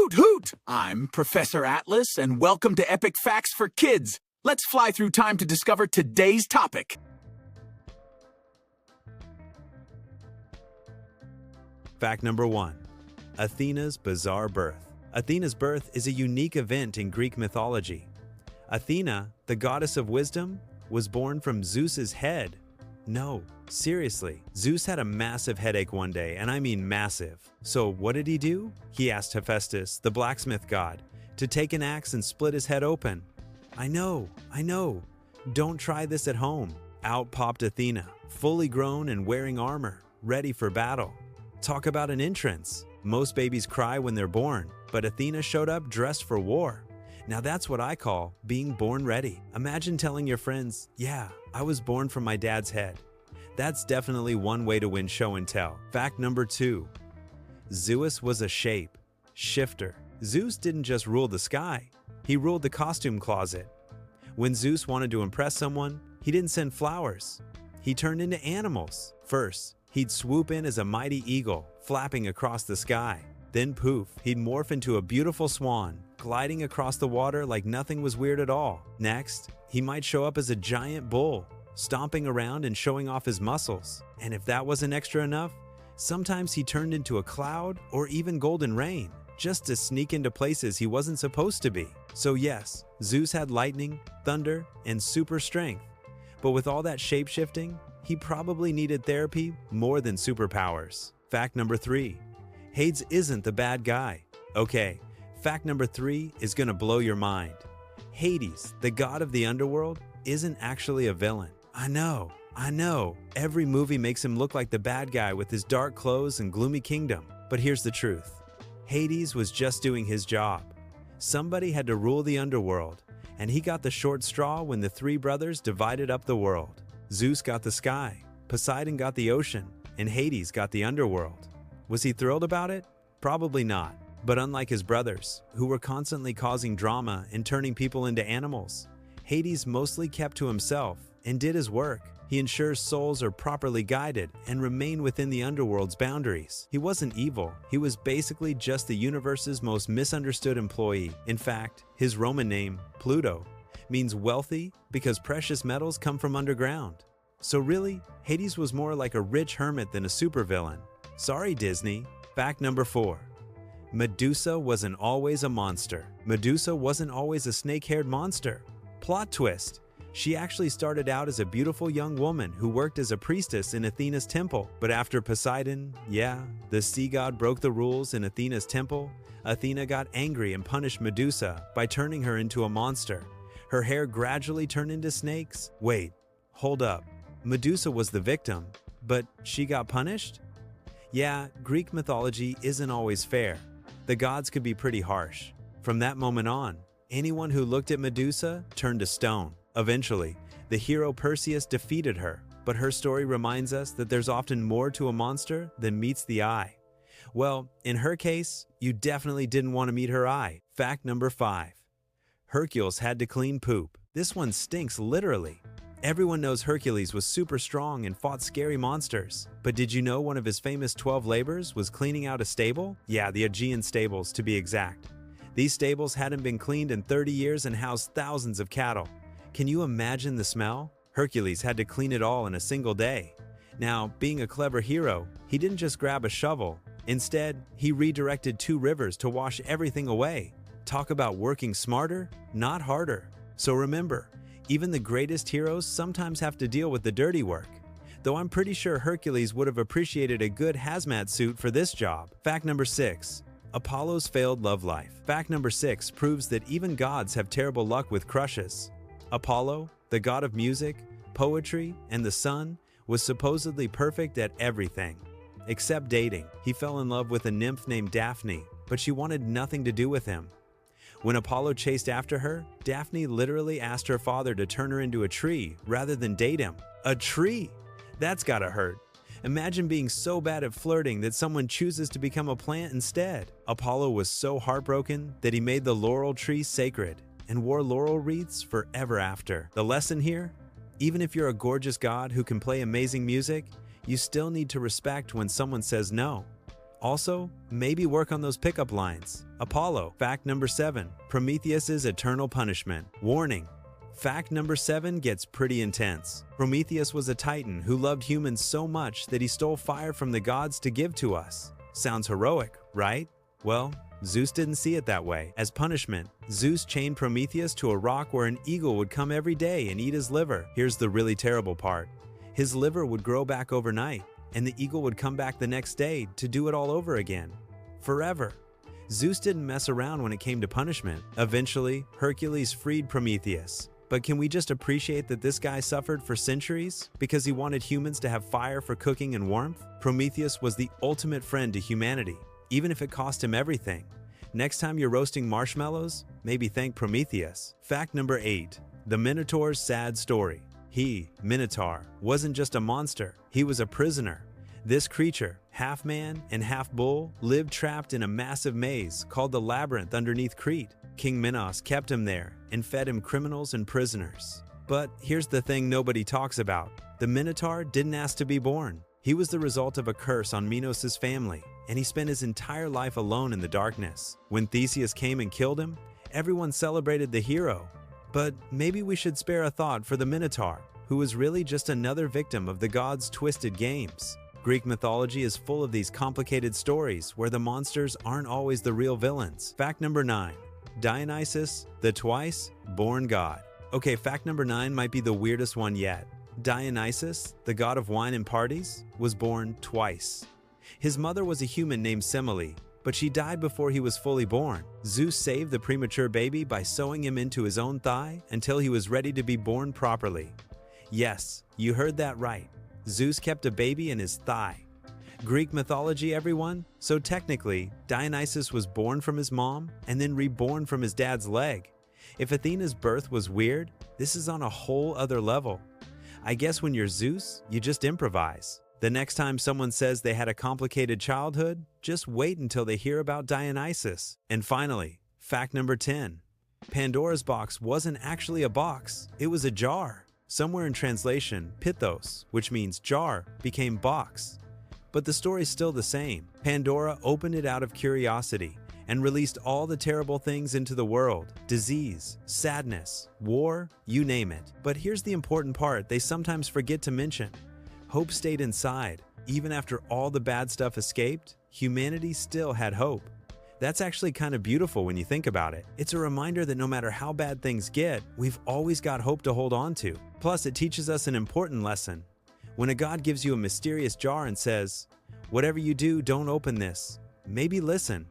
Hoot hoot! I'm Professor Atlas, and welcome to Epic Facts for Kids. Let's fly through time to discover today's topic. Fact number 1. Athena's bizarre birth. Athena's birth is a unique event in Greek mythology. Athena, the goddess of wisdom, was born from Zeus's head. No, seriously, Zeus had a massive headache one day, and I mean massive. So what did he do? He asked Hephaestus, the blacksmith god, to take an axe and split his head open. I know. Don't try this at home. Out popped Athena, fully grown and wearing armor, ready for battle. Talk about an entrance. Most babies cry when they're born, but Athena showed up dressed for war. Now that's what I call being born ready. Imagine telling your friends, yeah, I was born from my dad's head. That's definitely one way to win show and tell. Fact number 2. Zeus was a shifter. Zeus didn't just rule the sky, he ruled the costume closet. When Zeus wanted to impress someone, he didn't send flowers. He turned into animals. First, he'd swoop in as a mighty eagle, flapping across the sky. Then poof, he'd morph into a beautiful swan, gliding across the water like nothing was weird at all. Next, he might show up as a giant bull, stomping around and showing off his muscles. And if that wasn't extra enough, sometimes he turned into a cloud or even golden rain, just to sneak into places he wasn't supposed to be. So yes, Zeus had lightning, thunder, and super strength. But with all that shape-shifting, he probably needed therapy more than superpowers. Fact number 3. Hades isn't the bad guy. Okay, fact number 3 is gonna blow your mind. Hades, the god of the underworld, isn't actually a villain. I know. Every movie makes him look like the bad guy with his dark clothes and gloomy kingdom. But here's the truth. Hades was just doing his job. Somebody had to rule the underworld, and he got the short straw when the 3 brothers divided up the world. Zeus got the sky, Poseidon got the ocean, and Hades got the underworld. Was he thrilled about it? Probably not. But unlike his brothers, who were constantly causing drama and turning people into animals, Hades mostly kept to himself and did his work. He ensures souls are properly guided and remain within the underworld's boundaries. He wasn't evil. He was basically just the universe's most misunderstood employee. In fact, his Roman name, Pluto, means wealthy because precious metals come from underground. So really, Hades was more like a rich hermit than a supervillain. Sorry, Disney. Fact number 4. Medusa wasn't always a monster. Medusa wasn't always a snake-haired monster. Plot twist. She actually started out as a beautiful young woman who worked as a priestess in Athena's temple. But after Poseidon, the sea god broke the rules in Athena's temple, Athena got angry and punished Medusa by turning her into a monster. Her hair gradually turned into snakes. Wait, hold up. Medusa was the victim, but she got punished? Yeah, Greek mythology isn't always fair. The gods could be pretty harsh. From that moment on, anyone who looked at Medusa turned to stone. Eventually, the hero Perseus defeated her, but her story reminds us that there's often more to a monster than meets the eye. Well, in her case, you definitely didn't want to meet her eye. Fact number 5. Hercules had to clean poop. This one stinks literally. Everyone knows Hercules was super strong and fought scary monsters. But did you know one of his famous 12 labors was cleaning out a stable? Yeah, the Aegean stables to be exact. These stables hadn't been cleaned in 30 years and housed thousands of cattle. Can you imagine the smell? Hercules had to clean it all in a single day. Now, being a clever hero, he didn't just grab a shovel. Instead, he redirected 2 rivers to wash everything away. Talk about working smarter, not harder. So remember, even the greatest heroes sometimes have to deal with the dirty work. Though I'm pretty sure Hercules would have appreciated a good hazmat suit for this job. Fact number 6. Apollo's failed love life. Fact number 6 proves that even gods have terrible luck with crushes. Apollo, the god of music, poetry, and the sun, was supposedly perfect at everything. Except dating. He fell in love with a nymph named Daphne, but she wanted nothing to do with him. When Apollo chased after her, Daphne literally asked her father to turn her into a tree rather than date him. A tree! That's gotta hurt. Imagine being so bad at flirting that someone chooses to become a plant instead. Apollo was so heartbroken that he made the laurel tree sacred and wore laurel wreaths forever after. The lesson here? Even if you're a gorgeous god who can play amazing music, you still need to respect when someone says no. Also, maybe work on those pickup lines. Apollo. Fact number 7. Prometheus's eternal punishment. Warning. Fact number 7 gets pretty intense. Prometheus was a titan who loved humans so much that he stole fire from the gods to give to us. Sounds heroic, right? Well, Zeus didn't see it that way. As punishment, Zeus chained Prometheus to a rock where an eagle would come every day and eat his liver. Here's the really terrible part. His liver would grow back overnight, and the eagle would come back the next day to do it all over again. Forever. Zeus didn't mess around when it came to punishment. Eventually, Hercules freed Prometheus. But can we just appreciate that this guy suffered for centuries because he wanted humans to have fire for cooking and warmth? Prometheus was the ultimate friend to humanity, even if it cost him everything. Next time you're roasting marshmallows, maybe thank Prometheus. Fact number 8. The Minotaurs Sad Story. He, Minotaur, wasn't just a monster, he was a prisoner. This creature, half man and half bull, lived trapped in a massive maze called the Labyrinth underneath Crete. King Minos kept him there and fed him criminals and prisoners. But here's the thing nobody talks about. The Minotaur didn't ask to be born. He was the result of a curse on Minos' family, and he spent his entire life alone in the darkness. When Theseus came and killed him, everyone celebrated the hero. But maybe we should spare a thought for the Minotaur, who was really just another victim of the gods' twisted games. Greek mythology is full of these complicated stories where the monsters aren't always the real villains. Fact number 9. Dionysus, the twice-born god. Okay, fact number 9 might be the weirdest one yet. Dionysus, the god of wine and parties, was born twice. His mother was a human named Semele, but she died before he was fully born. Zeus saved the premature baby by sewing him into his own thigh until he was ready to be born properly. Yes, you heard that right. Zeus kept a baby in his thigh. Greek mythology, everyone. So technically, Dionysus was born from his mom and then reborn from his dad's leg. If Athena's birth was weird, this is on a whole other level. I guess when you're Zeus, you just improvise. The next time someone says they had a complicated childhood, just wait until they hear about Dionysus. And finally, fact number 10. Pandora's box wasn't actually a box, it was a jar. Somewhere in translation, Prometheuss, which means jar, became box. But the story's still the same. Pandora opened it out of curiosity and released all the terrible things into the world. Disease, sadness, war, you name it. But here's the important part they sometimes forget to mention. Hope stayed inside. Even after all the bad stuff escaped, humanity still had hope. That's actually kind of beautiful when you think about it. It's a reminder that no matter how bad things get, we've always got hope to hold on to. Plus, it teaches us an important lesson. When a god gives you a mysterious jar and says, "Whatever you do, don't open this," maybe listen.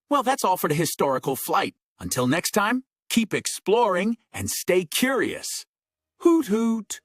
Well, that's all for the historical flight. Until next time, keep exploring and stay curious. Hoot hoot!